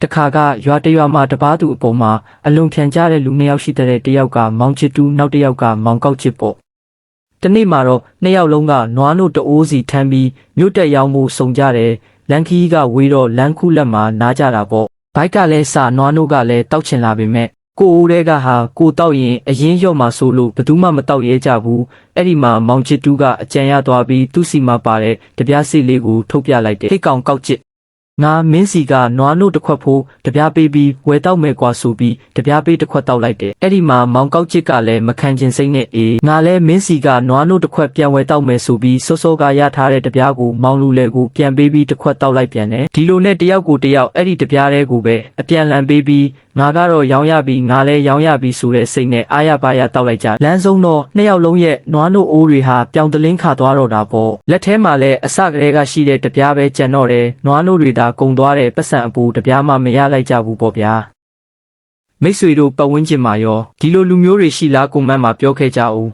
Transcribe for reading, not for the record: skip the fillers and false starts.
တခါကရွာတရွာမှာတပားသူအပေါ်မှာအလွန်ဖြန်ကြတဲ့လူနှစ်ယောက်ရှိတဲ့တယောက်ကမောင်ချစ်တူနောက်တစ်ယောက်ကမောင်ကောက်ချစ်ပေါ့တနေ့မှာတော့နှစ်ယောက်လုံးကနွားနို့တအိုးစီထမ်းပြီးမြို့တက်ရောက်မှုစုံကြတယ်လန်ခီကဝေးတော့လန်ခုလက်မှာနားကြတာပေါ့ဘိုက်ကလည်းစနွားနို့ကလည်းတောက်ချင်လာပေမဲ့ကိုအိုးတဲကဟာကိုတောက်ရင်အရင်ရော့မှာဆိုလို့ဘယ်သူမှမတောက်ရဲကြဘူးအဲ့ဒီမှာမောင်ချစ်တူကအကြံရသွားပြီးသူ့စီမှာပါတဲ့တပြားစီလေးကိုထုတ်ပြလိုက်တယ်ဟိတ်ကောင်ကောက်ချစ်ငါမင်းစီကနွားနို့တစ်ခွက်ဖို့တပြားပေးပြီးဝယ်တောက်မယ်ကွာဆိုပြီးတပြားပေးတစ်ခွက်တောက်လိုက်တယ်အဲ့ဒီမှာမောင်ကောက်ချစ်ကလည်းမခံချင်စိမ့်နဲ့အေးငါလည်းမင်းစီကနွားနို့တစ်ခွက်ပြန်ဝယ်တောက်မယ်ဆိုပြီးစောစောကရထားတဲ့တပြားကိုမောင်လူလေကိုပြန်ပေးပြီးတစ်ခွက်တောက်လိုက်ပြန်တယ်ဒီလိုနဲ့တယောက်ကိုတယောက်အဲ့ဒီတပြားတဲကိုပဲအပြန်လန်ပေးပြီးငါကတော့ရောင်းရပြီငါလည်းရောင်းရပြီဆိုတဲ့စိတ်နဲ့အားရပါရတောက်လိုက်ကြလမ်းဆုံးတော့နှစ်ယောက်လုံးရဲ့နွားနို့အိုးတွေဟာပြောင်တလင်းခါသွားတော့တာပေါ့လက်ထဲမှာလည်းအစကတည်းကရှိတဲ့တပြားပဲကြံတော့တယ်နွားနို့တွေဒါကုံသွားတဲ့ပတ်စံအပူတပြားမှမရလိုက်ကြဘူးပေါ့ဗျာမိတ်ဆွေတို့ပတ်ဝန်းကျင်မှာရောဒီလိုလူမျိုးတွေရှိလားကွန်မန့်မှာပြောခဲ့ကြအောင်